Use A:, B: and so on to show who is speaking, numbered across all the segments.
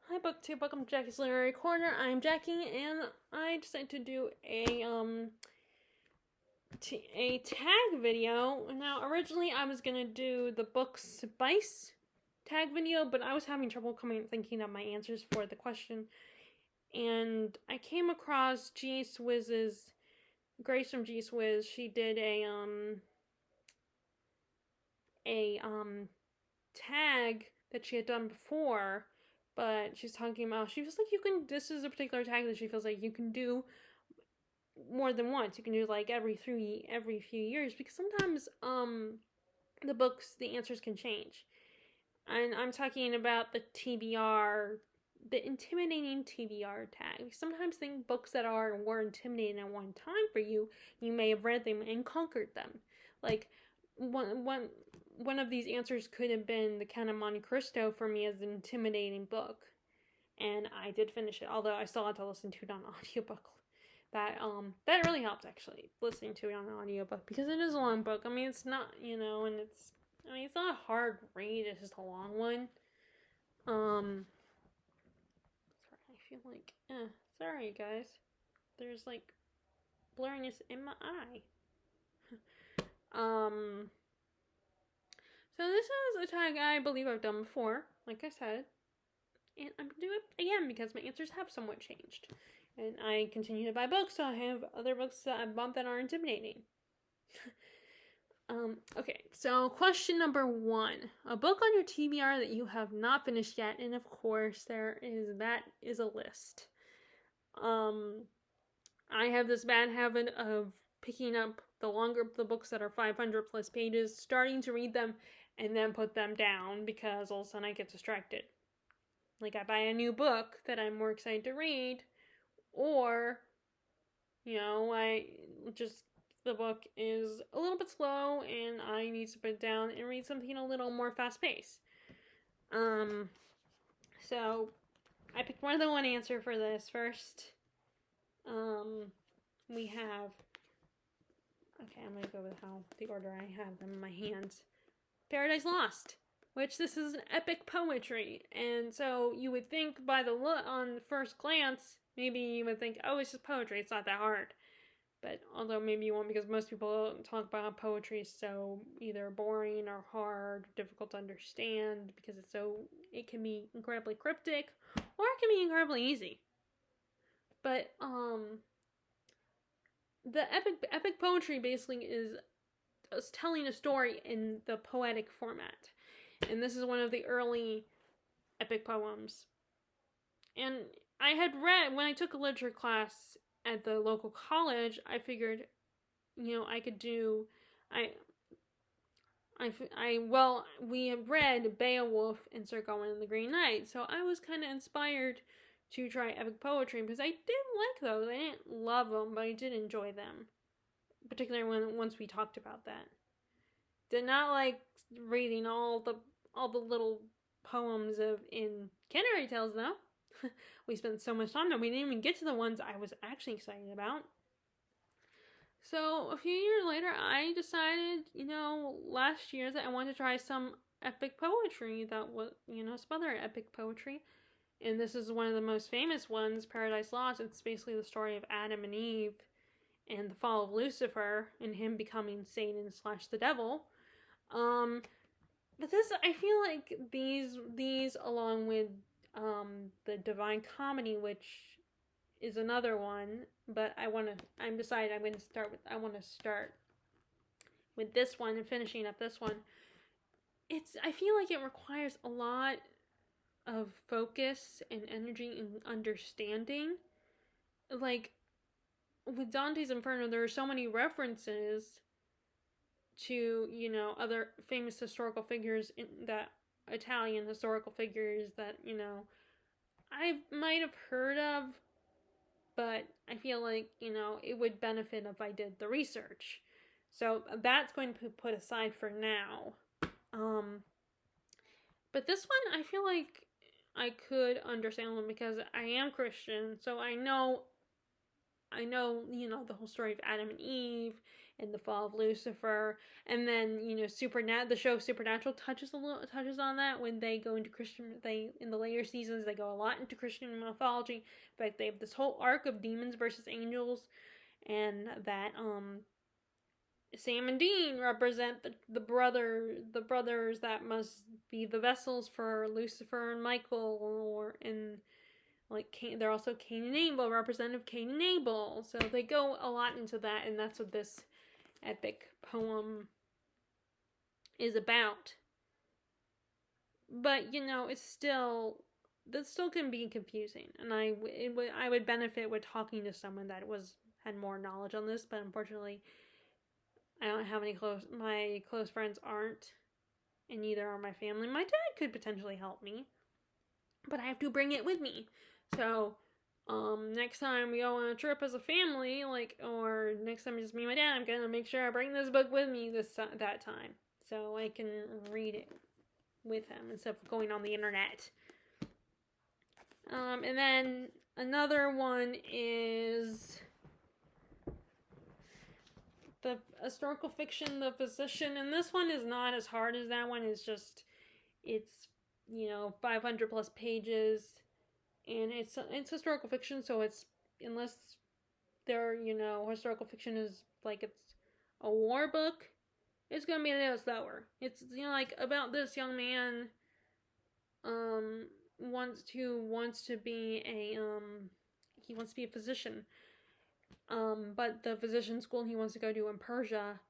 A: Hi BookTube, welcome to Jackie's Literary Corner. I'm Jackie, and I decided to do a tag video. Now, originally I was gonna do the book Spice tag video, but I was having trouble thinking of my answers for the question, and I came across Grace from G Swizz. She did a tag that she had done before, but she's talking about, she feels like this is a particular tag that she feels like you can do more than once. You can do like every few years, because sometimes the answers can change. And I'm talking about the Intimidating Tbr Tag. Sometimes books that were intimidating at one time for you, you may have read them and conquered them. Like one of these answers could have been The Count of Monte Cristo for me as an intimidating book, and I did finish it. Although I still had to listen to it on audiobook. That really helped, actually, listening to it on an audiobook, because it is a long book. I mean, it's not, and it's not a hard read. It's just a long one. Sorry, I feel like, sorry guys. There's like blurriness in my eye. So this is a tag I believe I've done before, like I said, and I'm gonna do it again because my answers have somewhat changed, and I continue to buy books, so I have other books that I've bought that are intimidating. Okay, so question number 1. A book on your TBR that you have not finished yet, and of course that is a list. I have this bad habit of picking up the books that are 500 plus pages, starting to read them, and then put them down, because all of a sudden I get distracted. Like, I buy a new book that I'm more excited to read, or, the book is a little bit slow and I need to put it down and read something a little more fast-paced. So I picked more than one answer for this. First, we have, okay, I'm gonna go with the order I have them in my hands. Paradise Lost, which this is an epic poetry, and so you would think on first glance, maybe you would think, oh, it's just poetry, it's not that hard. But although maybe you won't, because most people talk about how poetry is so either boring or hard, difficult to understand, because it can be incredibly cryptic, or it can be incredibly easy. But the epic poetry basically is telling a story in the poetic format, and this is one of the early epic poems. And I had read, when I took a literature class at the local college, I figured, I could do, we had read Beowulf and Sir Gawain and the Green Knight, so I was kind of inspired to try epic poetry, because I did like those. I didn't love them, but I did enjoy them, particularly once we talked about that. Did not like reading all the little poems in Canterbury Tales, though. We spent so much time that we didn't even get to the ones I was actually excited about. So a few years later, I decided, last year, that I wanted to try some epic poetry that was, some other epic poetry. And this is one of the most famous ones, Paradise Lost. It's basically the story of Adam and Eve and the fall of Lucifer and him becoming Satan / the devil. But this, I feel like these along with the Divine Comedy, which is another one, but I want to start with this one and finishing up this one. I feel like it requires a lot of focus and energy and understanding. Like, with Dante's Inferno, there are so many references to, other famous historical figures, Italian historical figures that, I might have heard of, but I feel like, it would benefit if I did the research. So that's going to be put aside for now. But this one, I feel like I could understand them, because I am Christian, so I know I know, the whole story of Adam and Eve and the fall of Lucifer, and then, the show Supernatural touches on that when they go into in the later seasons, they go a lot into Christian mythology. In fact, they have this whole arc of demons versus angels, and that, Sam and Dean represent the brothers that must be the vessels for Lucifer and Michael, they're also Cain and Abel, representative Cain and Abel. So they go a lot into that, and that's what this epic poem is about. But it's still can be confusing, and I would benefit with talking to someone that had more knowledge on this, but unfortunately I don't have my close friends aren't, and neither are my family. My dad could potentially help me, but I have to bring it with me. So, next time we go on a trip as a family, or next time it's just me and my dad, I'm gonna make sure I bring this book with me that time, so I can read it with him instead of going on the internet. And then another one is the historical fiction, The Physician, and this one is not as hard as that one. It's 500 plus pages, and it's historical fiction, so unless historical fiction is it's a war book, it's gonna be a little slower. It's about this young man wants to be a physician. But the physician school he wants to go to in Persia,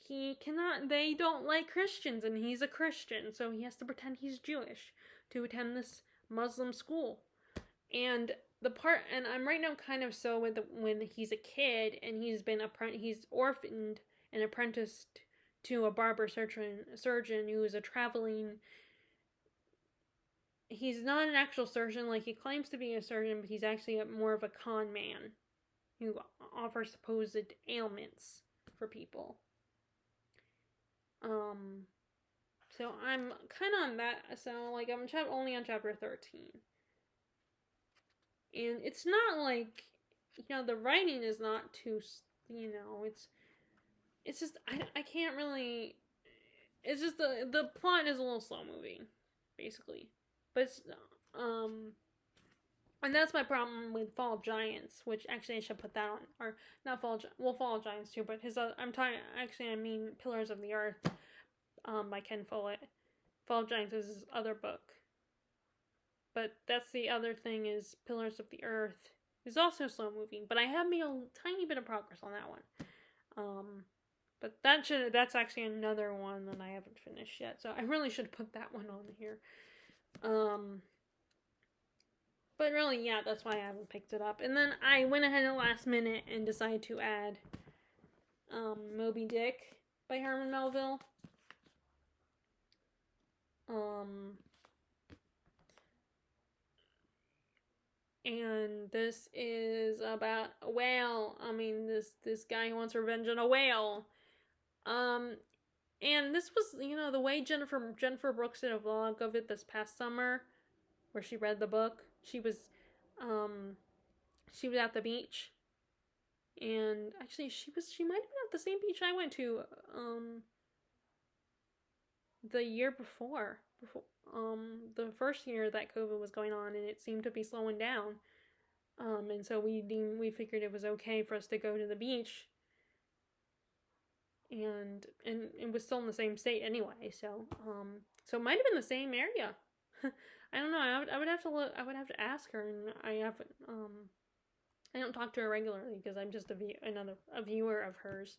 A: they don't like Christians, and he's a Christian, so he has to pretend he's Jewish to attend this Muslim school. And I'm right now kind of so with when he's a kid, and he's orphaned and apprenticed to a barber surgeon who is he's not an actual surgeon, he claims to be a surgeon, but he's actually more of a con man who offers supposed ailments for people. So I'm kind of on that. So I'm only on chapter 13, and it's not the writing is not too it's just I can't really. It's just the plot is a little slow moving, basically, but it's and that's my problem with Fall Giants, which actually I should put that on, or not Fall Giants too, but I mean Pillars of the Earth, by Ken Follett. Fall Giants is his other book, but that's the other thing is Pillars of the Earth is also slow moving, but I have made a tiny bit of progress on that one. But that's actually another one that I haven't finished yet, so I really should put that one on here. But really, yeah, that's why I haven't picked it up. And then I went ahead at the last minute and decided to add Moby Dick by Herman Melville. And this is about a whale. I mean, this guy who wants revenge on a whale. And this was, the way Jennifer Brooks did a vlog of it this past summer, where she read the book. She was at the beach, and actually she might have been at the same beach I went to the year before the first year that COVID was going on, and it seemed to be slowing down. And so we figured it was okay for us to go to the beach, and it was still in the same state anyway. So it might have been the same area. I don't know. I would have to look. I would have to ask her, and I don't talk to her regularly because I'm just a viewer of hers.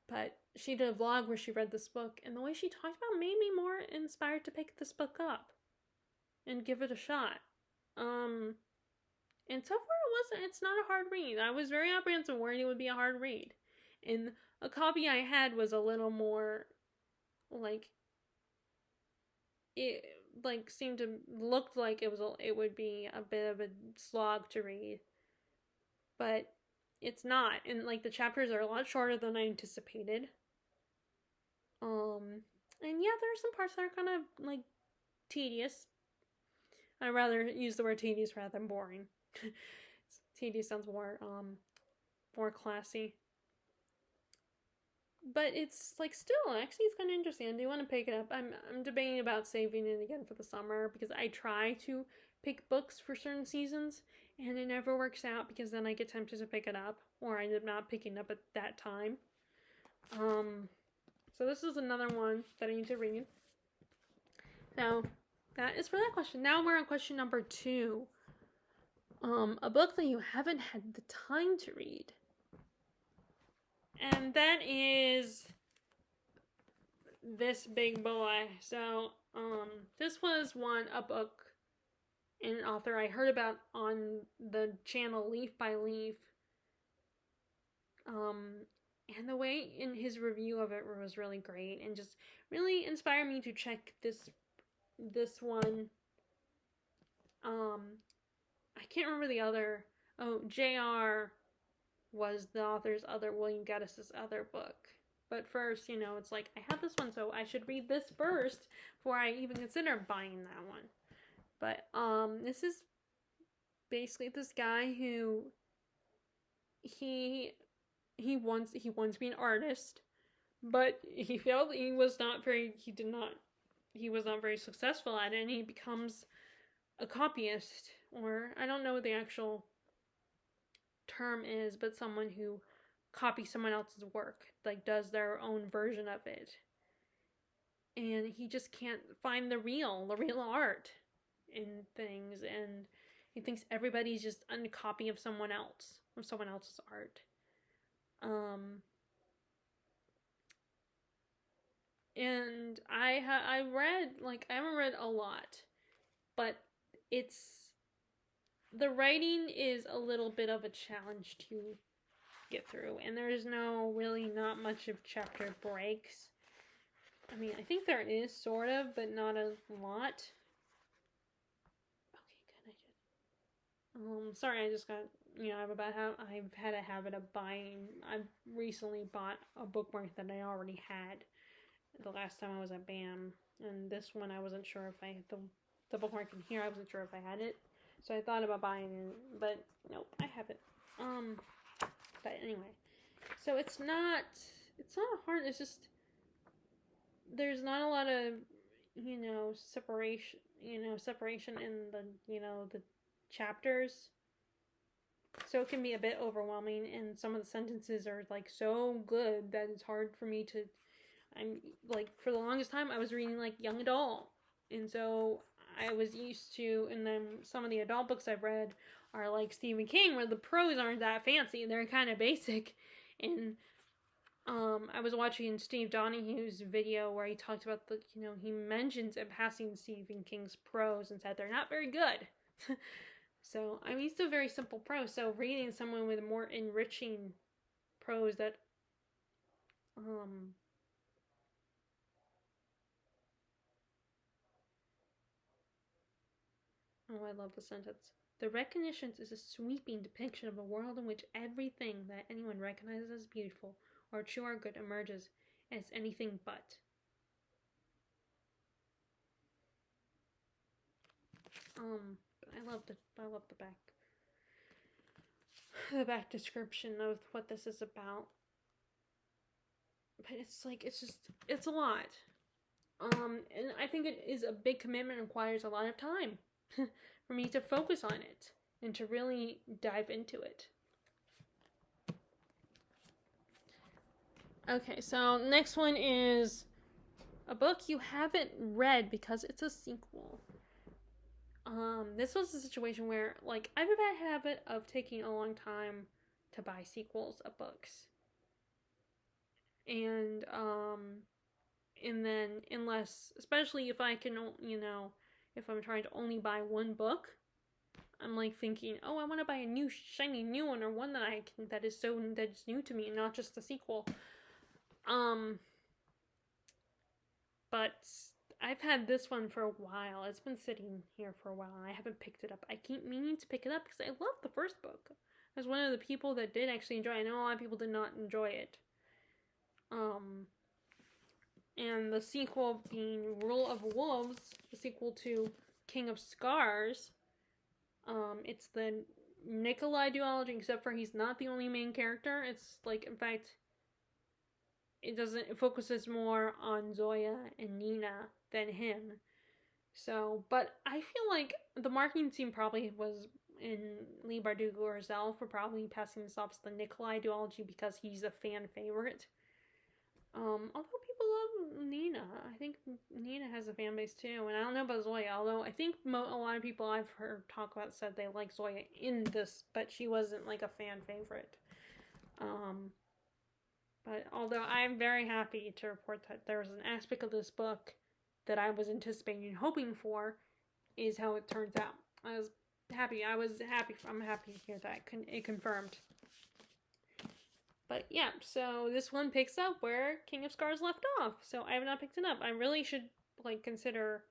A: But she did a vlog where she read this book, and the way she talked about made me more inspired to pick this book up and give it a shot. And so far it's not a hard read. I was very apprehensive worried it would be a hard read. And a copy I had was a little more it seemed to looked like it would be a bit of a slog to read. But it's not, and the chapters are a lot shorter than I anticipated. And yeah, there are some parts that are kind of tedious. I'd rather use the word tedious rather than boring. tedious sounds more classy. But it's like still actually it's kind of interesting. I do want to pick it up. I'm debating about saving it again for the summer because I try to pick books for certain seasons and it never works out because then I get tempted to pick it up or I end up not picking up at that time. So this is another one that I need to read. Now that is for that question. Now we're on question number 2. A book that you haven't had the time to read. And that is This Big Boy. So, this was a book, and an author I heard about on the channel Leaf by Leaf. And the way in his review of it was really great and just really inspired me to check this one. I can't remember the other. Oh, J.R. was the author's other, William Gaddis's other book. But first, it's like, I have this one, so I should read this first before I even consider buying that one. But, this is basically this guy who, he wants to be an artist, but he felt he was not very successful at it, and he becomes a copyist, or I don't know what the actual term is, but someone who copies someone else's work, like does their own version of it. And he just can't find the real art in things, and he thinks everybody's just a copy of someone else's art. And I haven't read a lot, but the writing is a little bit of a challenge to get through, and there's not much of chapter breaks. I mean, I think there is sort of, but not a lot. Okay, good. Sorry, I just got, I've had a habit of buying. I've recently bought a bookmark that I already had the last time I was at BAM, and this one I wasn't sure if I had the bookmark in here. I wasn't sure if I had it, so I thought about buying it, but nope, I have it. But anyway, so it's not hard. It's just there's not a lot of separation in the chapters, so it can be a bit overwhelming, and some of the sentences are like so good that it's hard for me to. I'm like, for the longest time I was reading like young adult, and so I was used to, and then some of the adult books I've read are like Stephen King, where the prose aren't that fancy, they're kind of basic. And I was watching Steve Donahue's video where he talked about he mentions in passing Stephen King's prose and said they're not very good. So I'm used to very simple prose, so reading someone with more enriching prose that oh, I love the sentence. The Recognitions is a sweeping depiction of a world in which everything that anyone recognizes as beautiful or true or good emerges as anything but. I love the back description of what this is about. But it's a lot. And I think it is a big commitment and requires a lot of time for me to focus on it and to really dive into it. Okay, so next one is a book you haven't read because it's a sequel. This was a situation where, like, I have a bad habit of taking a long time to buy sequels of books. And then, especially if I can, if I'm trying to only buy one book, I'm like thinking, oh, I want to buy a new, shiny new one, or one that is new to me, and not just a sequel. But I've had this one for a while. It's been sitting here for a while, and I haven't picked it up. I keep meaning to pick it up because I love the first book. I was one of the people that did actually enjoy it. I know a lot of people did not enjoy it. And the sequel being Rule of Wolves, the sequel to King of Scars. It's the Nikolai duology, except for he's not the only main character. It's like, in fact, it focuses more on Zoya and Nina than him. So, but I feel like the marketing team probably was in Leigh Bardugo herself for probably passing this off as the Nikolai duology because he's a fan favorite. Although people love Nina, I think Nina has a fan base too, and I don't know about Zoya. Although I think a lot of people I've heard talk about said they like Zoya in this, but she wasn't like a fan favorite. But although I'm very happy to report that there was an aspect of this book that I was anticipating and hoping for, is how it turns out. I'm happy to hear that it confirmed. But yeah, so this one picks up where King of Scars left off. So I have not picked it up. I really should like consider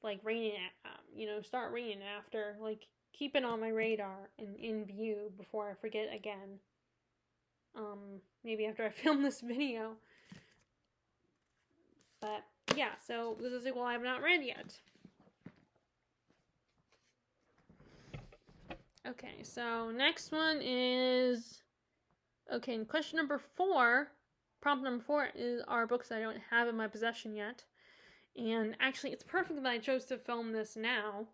A: like reading it, start reading it after, like keep it on my radar and in view before I forget again. Maybe after I film this video. But yeah, so this is a sequel I have not read yet. Okay, so next one is... Okay, question number 4, prompt number 4 are books that I don't have in my possession yet. And actually, it's perfect that I chose to film this now,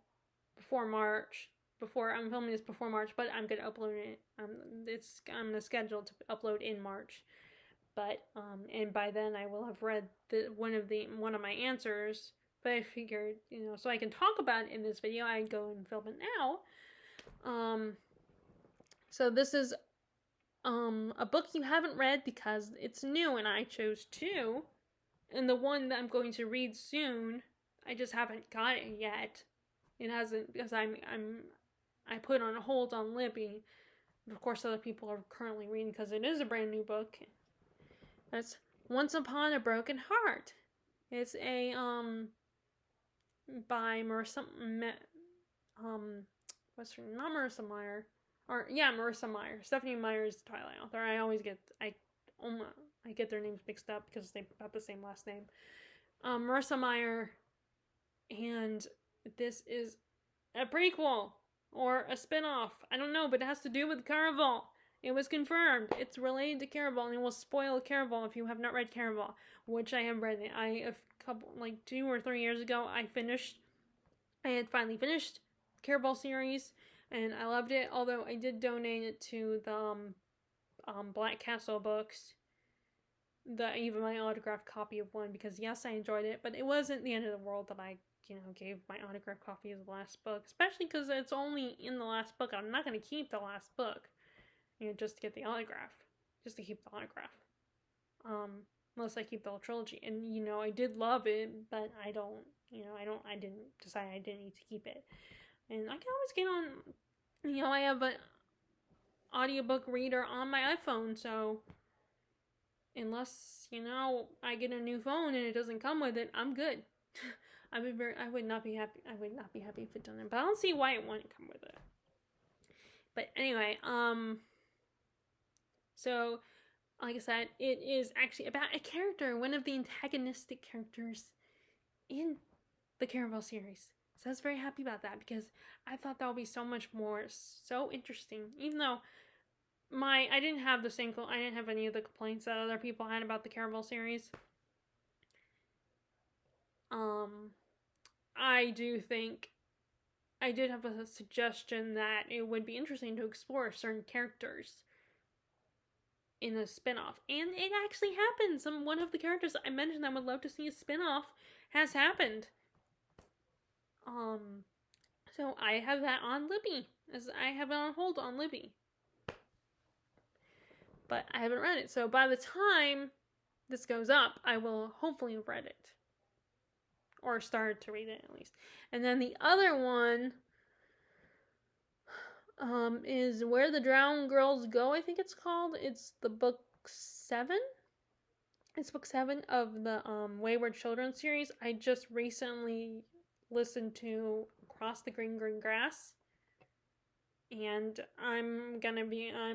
A: before March. I'm filming this before March, but I'm going to upload it. I'm scheduled to upload in March. But, and by then I will have read one of my answers. But I figured, so I can talk about it in this video, I'd go and film it now. So this is a book you haven't read because it's new and I chose 2, and the one that I'm going to read soon, I just haven't got it yet. It hasn't, because I put on hold on Libby. Of course, other people are currently reading because it is a brand new book. That's Once Upon a Broken Heart. It's a by Marissa what's her name? Not Marissa Meyer. Marissa Meyer. Stephanie Meyer is the Twilight author. I get their names mixed up because they have the same last name. Marissa Meyer, and this is a prequel or a spin-off. I don't know, but it has to do with Caraval. It was confirmed. It's related to Caraval, and it will spoil Caraval if you have not read Caraval, which I have read. A couple, 2 or 3 years ago, I had finally finished Caraval series, and I loved it, although I did donate it to the Black Castle books, even my autographed copy of one, because yes, I enjoyed it, but it wasn't the end of the world that I gave my autographed copy of the last book, especially because it's only in the last book. I'm not going to keep the last book, just to get the autograph, just to keep the autograph, unless I keep the whole trilogy, and I did love it, but I didn't decide I didn't need to keep it. And I can always get on, I have an audiobook reader on my iPhone, so unless, I get a new phone and it doesn't come with it, I'm good. I would not be happy if it doesn't, but I don't see why it wouldn't come with it. But anyway, so, like I said, it is actually about a character, one of the antagonistic characters in the Caraval series. So I was very happy about that because I thought that would be so much more, so interesting. Even though I didn't have any of the complaints that other people had about the Caraval series. I did have a suggestion that it would be interesting to explore certain characters in a spin-off. And it actually happened. One of the characters I mentioned I would love to see a spin-off has happened. So I have that on Libby, as I have it on hold on Libby. But I haven't read it, so by the time this goes up, I will hopefully have read it. Or started to read it, at least. And then the other one is Where the Drowned Girls Go, I think it's called. It's the book 7. It's book 7 of the Wayward Children series. I just recently listened to Across the Green Green Grass, and I'm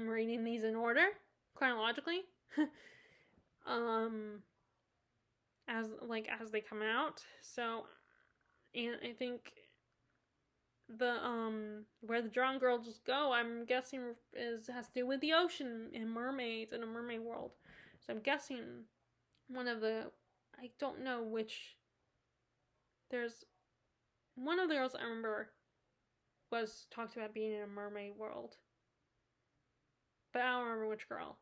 A: reading these in order, chronologically, as they come out. So, and I think where the drowned girls go, I'm guessing has to do with the ocean and mermaids in a mermaid world. So I'm guessing one of the, I don't know which, there's one of the girls I remember was talked about being in a mermaid world, but I don't remember which girl.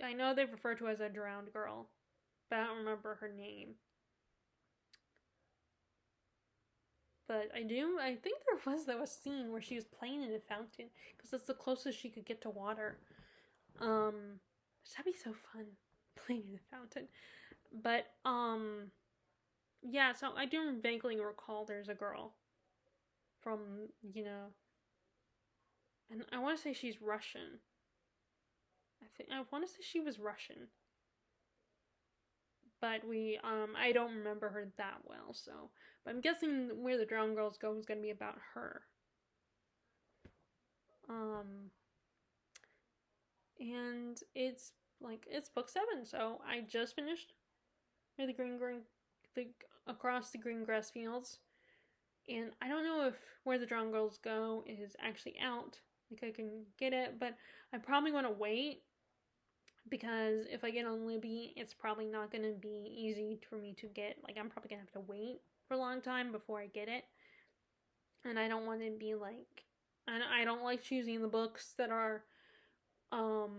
A: I know they've referred to her as a drowned girl, but I don't remember her name. But I think there was a scene where she was playing in a fountain, because it's the closest she could get to water. That'd be so fun, playing in a fountain. But, yeah, so I do vaguely recall there's a girl from, and I want to say she's Russian. I want to say she was Russian. But I don't remember her that well, so. But I'm guessing Where the Drowned Girls Go is going to be about her. And it's book 7, so I just finished Across the Green Grass Fields. And I don't know if Where the Drowned Girls Go is actually out. I can get it, but I'm probably going to wait, because if I get on Libby, it's probably not going to be easy for me to get. I'm probably going to have to wait for a long time before I get it. And I don't want to be I don't like choosing the books that are, oh,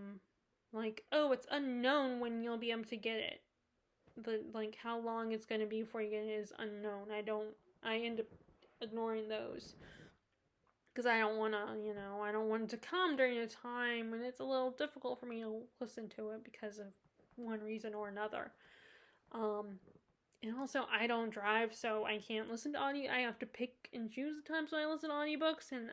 A: it's unknown when you'll be able to get it. How long it's going to be before you get it is unknown. I end up ignoring those. Because I don't want to, I don't want it to come during a time when it's a little difficult for me to listen to it because of one reason or another. And also, I don't drive, so I can't listen to audio. I have to pick and choose the times when I listen to audiobooks, and,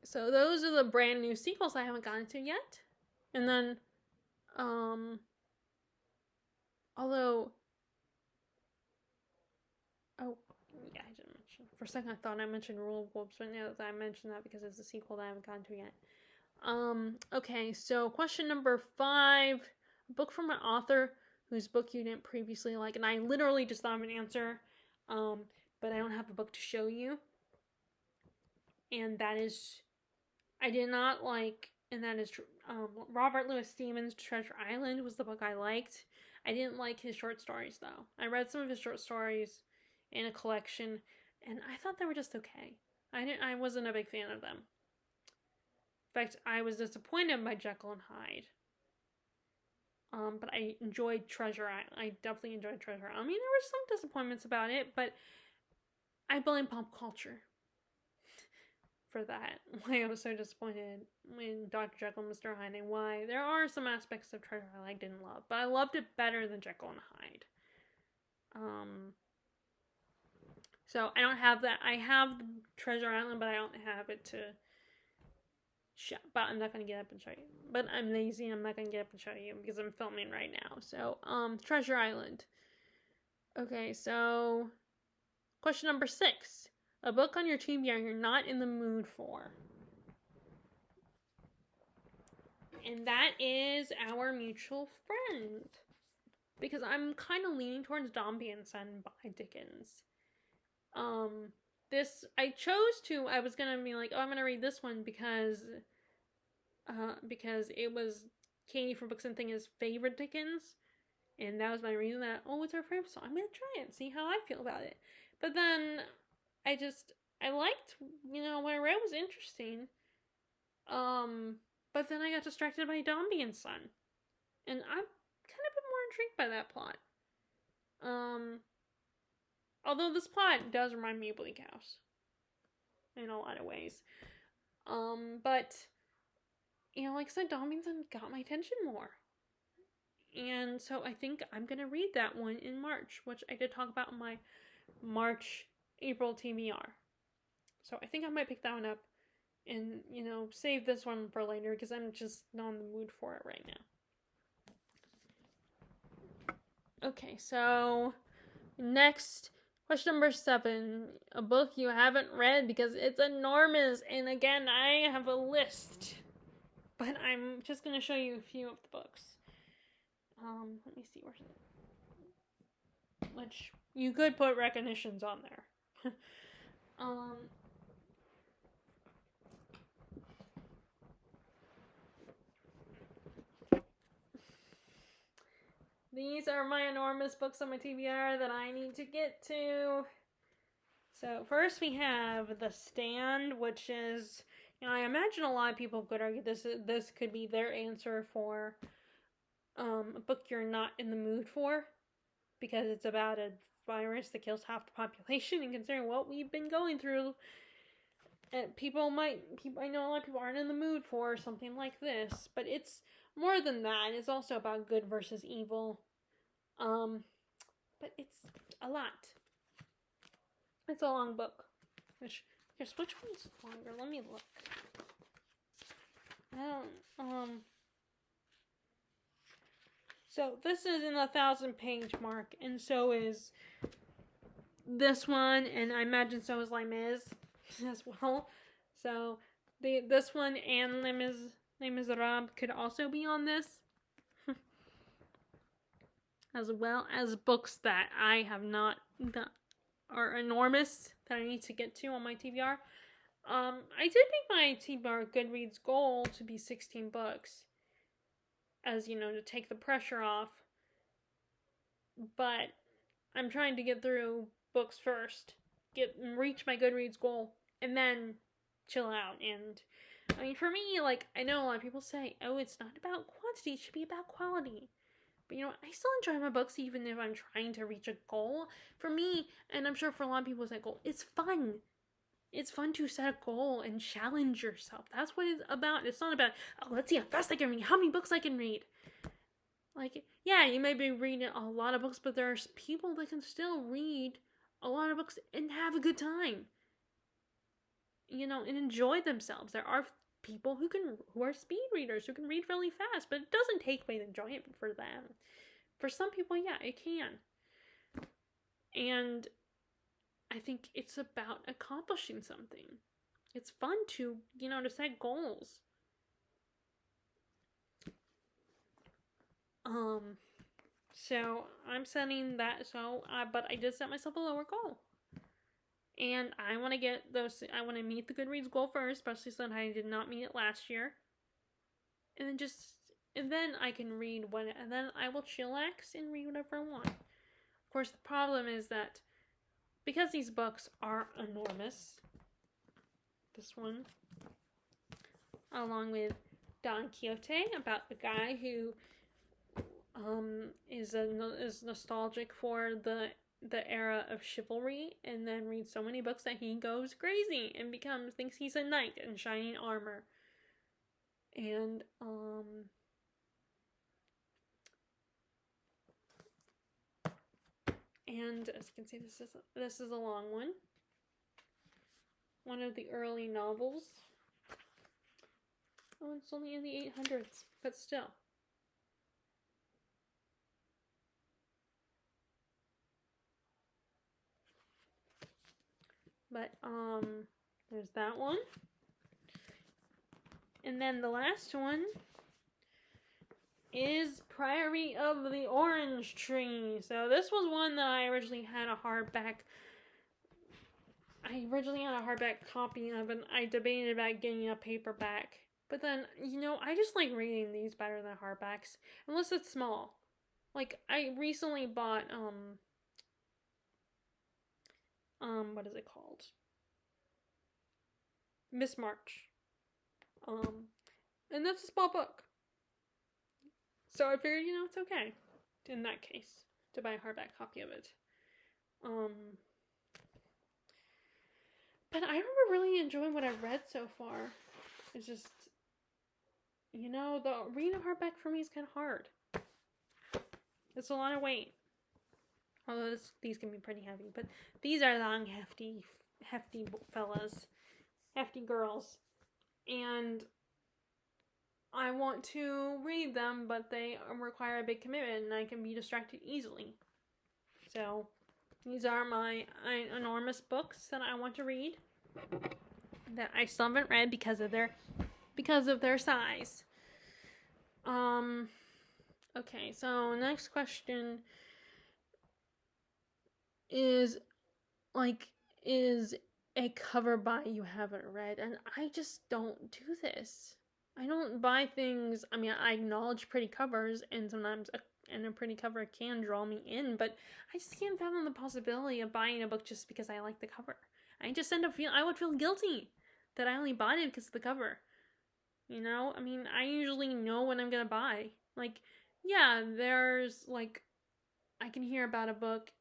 A: so those are the brand new sequels I haven't gotten to yet. And then, although, oh, yeah, I didn't mention. For a second, I thought I mentioned Rule of Wolves, but no, I mentioned that because it's a sequel that I haven't gotten to yet. Okay, so question number 5. A book from an author whose book you didn't previously like, and I literally just thought of an answer, but I don't have a book to show you. And that is, I did not like, and that is Robert Louis Steven's Treasure Island was the book I liked. I didn't like his short stories, though. I read some of his short stories in a collection, and I thought they were just okay. I wasn't a big fan of them. In fact, I was disappointed by Jekyll and Hyde. But I enjoyed Treasure Island. I definitely enjoyed Treasure Island. I mean, there were some disappointments about it, but I blame pop culture for that. Why I was so disappointed in Dr. Jekyll and Mr. Hyde, and why there are some aspects of Treasure Island I didn't love, but I loved it better than Jekyll and Hyde. So I don't have that. I have Treasure Island, but I don't have it to show. But I'm not going to get up and show you. But I'm lazy and I'm not going to get up and show you because I'm filming right now. So, Treasure Island. Okay, so question number 6. A book on your TBR you're not in the mood for. And that is Our Mutual Friend. Because I'm kind of leaning towards Dombey and Son by Dickens. I was gonna be like, oh, I'm gonna read this one because it was Katie from Books and Things' favorite Dickens, and that was my reason that, oh, it's our favorite, so I'm gonna try it and see how I feel about it. But then I liked, what I read was interesting, but then I got distracted by Dombey and Son, and I'm kind of been more intrigued by that plot. Although this plot does remind me of Bleak House in a lot of ways. But, like I said, Dombey and Son got my attention more. And so I think I'm going to read that one in March, which I did talk about in my March-April TBR. So I think I might pick that one up and, save this one for later because I'm just not in the mood for it right now. Okay, so next, question number 7. A book you haven't read because it's enormous. And again, I have a list. But I'm just going to show you a few of the books. Let me see. Where's it? which you could put recognitions on there. These are my enormous books on my TBR that I need to get to. So first we have The Stand, which is, I imagine a lot of people could argue this could be their answer for a book you're not in the mood for, because it's about a virus that kills half the population, and considering what we've been going through, and I know a lot of people aren't in the mood for something like this, but it's more than that. It's also about good versus evil. But it's a lot. It's a long book. Which one's longer? Let me look. So this is in the 1,000-page mark, and so is this one, and I imagine so is Les Mis as well. So this one and Les Miserables could also be on this, as well as books that I have not, that are enormous, that I need to get to on my TBR. I did make my TBR Goodreads goal to be 16 books, as to take the pressure off. But I'm trying to get through books first, reach my Goodreads goal, and then chill out. And I mean, for me, I know a lot of people say, oh, it's not about quantity, it should be about quality. But I still enjoy my books even if I'm trying to reach a goal. For me, and I'm sure for a lot of people with that goal, it's fun. It's fun to set a goal and challenge yourself. That's what it's about. It's not about, oh, let's see how fast I can read, how many books I can read. Yeah, you may be reading a lot of books, but there's people that can still read a lot of books and have a good time. And enjoy themselves. There are people who are speed readers, who can read really fast, but it doesn't take away the enjoyment for them. For some people, yeah, it can. And I think it's about accomplishing something. It's fun to, to set goals. So I'm setting that, but I did set myself a lower goal. And I want to meet the Goodreads goal first, especially since I did not meet it last year. And then I can read and then I will chillax and read whatever I want. Of course, the problem is that because these books are enormous, this one, along with Don Quixote, about the guy who is nostalgic for the era of chivalry, and then reads so many books that he goes crazy and thinks he's a knight in shining armor. And as you can see, this is a long one of the early novels. Oh, it's only in the 800s, but still. But there's that one. And then the last one is Priory of the Orange Tree. So this was one that I originally had a hardback copy of, and I debated about getting a paperback. But then, I just like reading these better than hardbacks, unless it's small. I recently bought, what is it called? Miss March. And that's a small book. So I figured, it's okay, in that case, to buy a hardback copy of it. But I remember really enjoying what I've read so far. It's just, the reading a hardback for me is kind of hard. It's a lot of weight. Although these can be pretty heavy. But these are long, hefty fellas. Hefty girls. And I want to read them, but they require a big commitment, and I can be distracted easily. So, these are my enormous books that I want to read, that I still haven't read because of their size. Okay, so next question. is like is a cover by you haven't read, and I just don't do this. I don't buy things. I mean, I acknowledge pretty covers, and sometimes a pretty cover can draw me in, but I just can't fathom the possibility of buying a book just because I like the cover. I would feel guilty that I only bought it because of the cover. You know, I mean, I usually know what I'm gonna buy. Like, yeah, there's like, I can hear about a book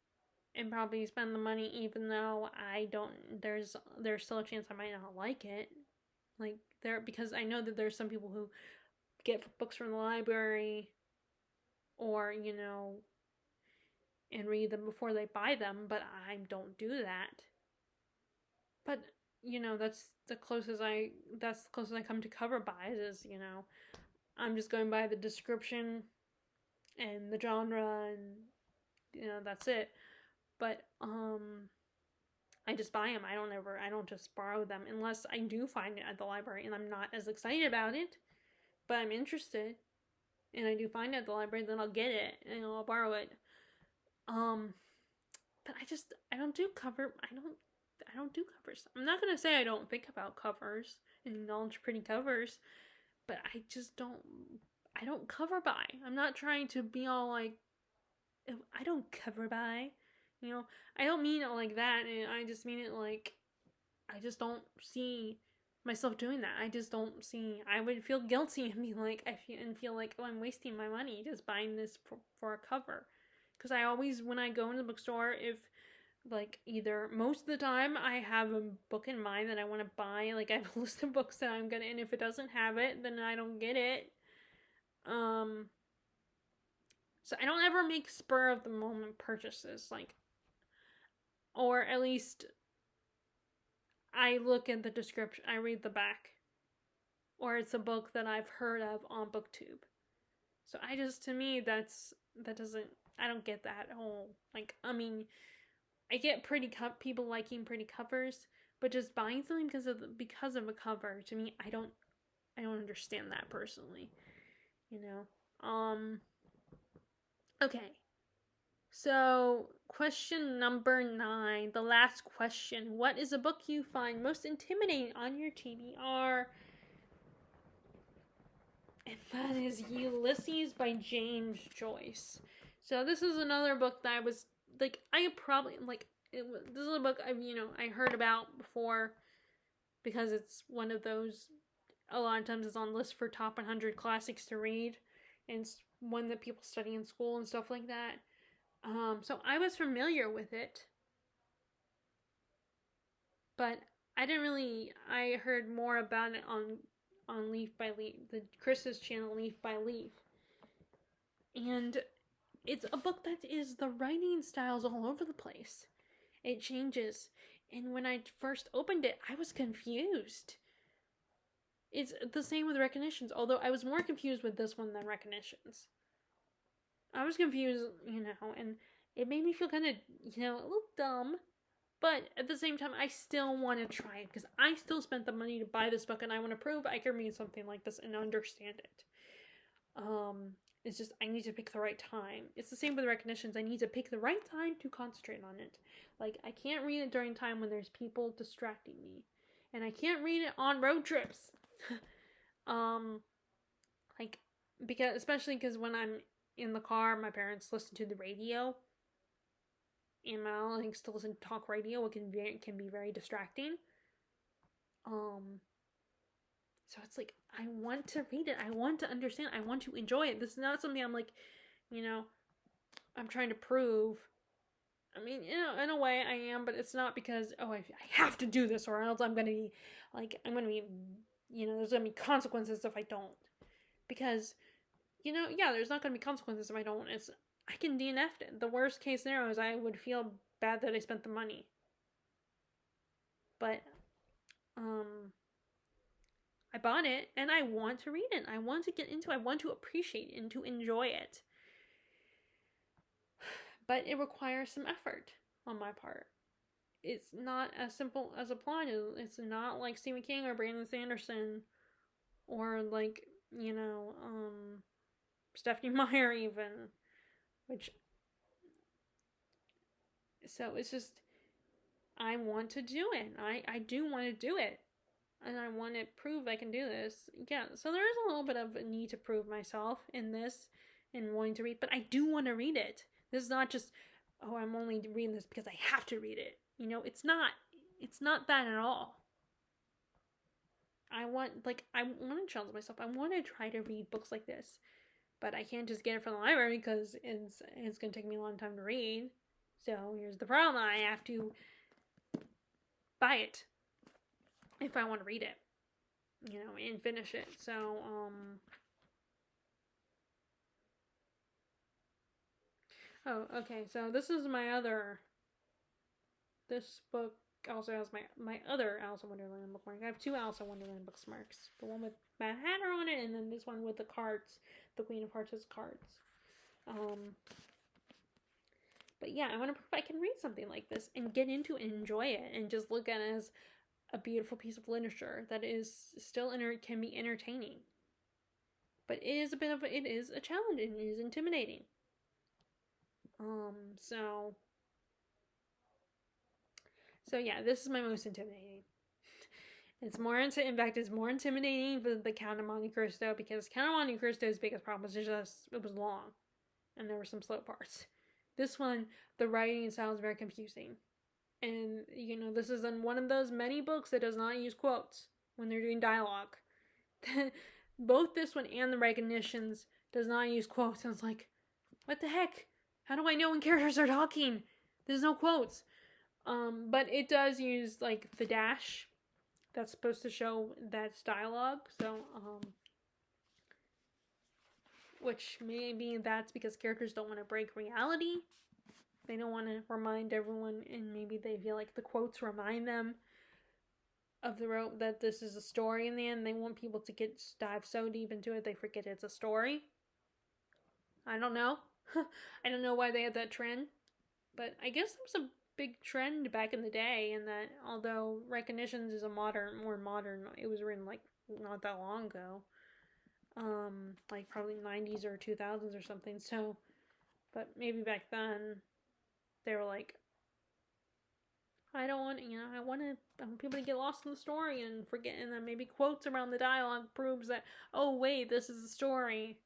A: and probably spend the money, even though I don't. There's still a chance I might not like it. Like because I know that there's some people who get books from the library, or and read them before they buy them, but I don't do that. But that's the closest I come to cover buys is I'm just going by the description and the genre, and that's it. But I just buy them. I don't just borrow them unless I do find it at the library and I'm not as excited about it, but I'm interested and I do find it at the library, then I'll get it and I'll borrow it. But I don't do covers. I'm not gonna say I don't think about covers and acknowledge pretty covers, but I don't cover buy. I'm not trying to be all like, I don't cover buy. I don't mean it like that, and I just mean it like, I just don't see myself doing that. I would feel guilty and be like, feel like, oh, I'm wasting my money just buying this for a cover. Because I always, when I go in the bookstore, if like either most of the time I have a book in mind that I want to buy, like I have a list of books that I'm gonna, and if it doesn't have it, then I don't get it. So I don't ever make spur of the moment purchases, like, or at least I look at the description, I read the back, or it's a book that I've heard of on BookTube. So to me, that doesn't, I don't get that whole, like, I mean, I get people liking pretty covers, but just buying something because of a cover, to me, I don't understand that personally, Okay. So, question number 9, the last question. What is a book you find most intimidating on your TBR? And that is Ulysses by James Joyce. So this is another book that I was like, this is a book I heard about before, because it's one of those, a lot of times it's on lists for top 100 classics to read, and it's one that people study in school and stuff like that. So I was familiar with it, but I heard more about it on Leaf by Leaf, the Chris's channel, Leaf by Leaf. And it's a book that the writing style's all over the place. It changes. And when I first opened it, I was confused. It's the same with Recognitions, although I was more confused with this one than Recognitions. I was confused, and it made me feel kind of, a little dumb. But at the same time, I still want to try it, because I still spent the money to buy this book, and I want to prove I can read something like this and understand it. It's just, I need to pick the right time. It's the same with Recognitions. I need to pick the right time to concentrate on it. Like, I can't read it during time when there's people distracting me. And I can't read it on road trips. Especially because when I'm in the car, my parents listen to the radio. And my mom likes to listen to talk radio. It can be very distracting. So it's like, I want to read it. I want to understand. I want to enjoy it. This is not something I'm like, I'm trying to prove. I mean, in a way I am, but it's not because, I have to do this or else I'm going to be, there's going to be consequences if I don't. Because, there's not going to be consequences if I don't. I can DNF it. The worst case scenario is I would feel bad that I spent the money. But, I bought it, and I want to read it. I want to get into it. I want to appreciate it and to enjoy it. But it requires some effort on my part. It's not as simple as a plot. It's not like Stephen King or Brandon Sanderson or Stephanie Meyer even. Which, So it's just, I want to do it. I do want to do it. And I want to prove I can do this. Yeah, so there is a little bit of a need to prove myself in this and wanting to read, but I do want to read it. This is not just, oh, I'm only reading this because I have to read it. It's not that at all. I want to challenge myself. I want to try to read books like this, but I can't just get it from the library because it's going to take me a long time to read. So here's the problem. I have to buy it if I want to read it, and finish it. So, oh, okay. So this is this book also has my other Alice in Wonderland bookmark. I have two Alice in Wonderland bookmarks. The one with Mad Hatter on it, and then this one with the cards. The Queen of Hearts' cards. But yeah, I want to prove I can read something like this and get into it and enjoy it and just look at it as a beautiful piece of literature that is still can be entertaining. But it is a challenge and it is intimidating. So yeah, this is my most intimidating. In fact, it's more intimidating than the Count of Monte Cristo, because Count of Monte Cristo's biggest problem was it was long, and there were some slow parts. This one, the writing style is very confusing. And, this is in one of those many books that does not use quotes when they're doing dialogue. Both this one and the Recognitions does not use quotes. And it's like, what the heck? How do I know when characters are talking? There's no quotes. But it does use, the dash. That's supposed to show that's dialogue. So, which maybe that's because characters don't want to break reality. They don't want to remind everyone, and maybe they feel like the quotes remind them of that this is a story in the end. They want people to dive so deep into it they forget it's a story. I don't know. I don't know why they had that trend, but I guess there was a big trend back in the day, and that although Recognitions is more modern, it was written not that long ago. Probably 90s or 2000s or something. So, but maybe back then they were like, I want people to get lost in the story and forget, and then maybe quotes around the dialogue proves that, oh wait, this is a story.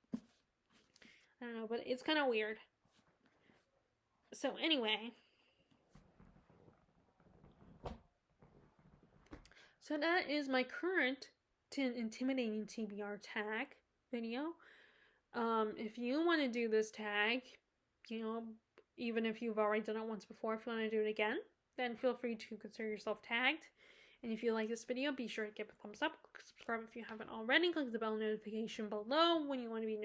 A: I don't know, but it's kind of weird. So anyway, so that is my current Intimidating Tbr Tag video. If you want to do this tag, even if you've already done it once before, if you want to do it again, then feel free to consider yourself tagged. And if you like this video, be sure to give a thumbs up, subscribe if you haven't already, click the bell notification below when you want to be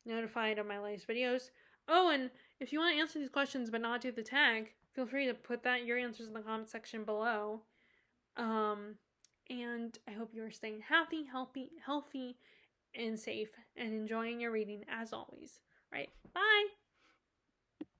A: notified of my latest videos. Oh, and if you want to answer these questions but not do the tag, feel free to put your answers in the comment section below. And I hope you are staying happy, healthy, and safe, and enjoying your reading as always. Right, bye!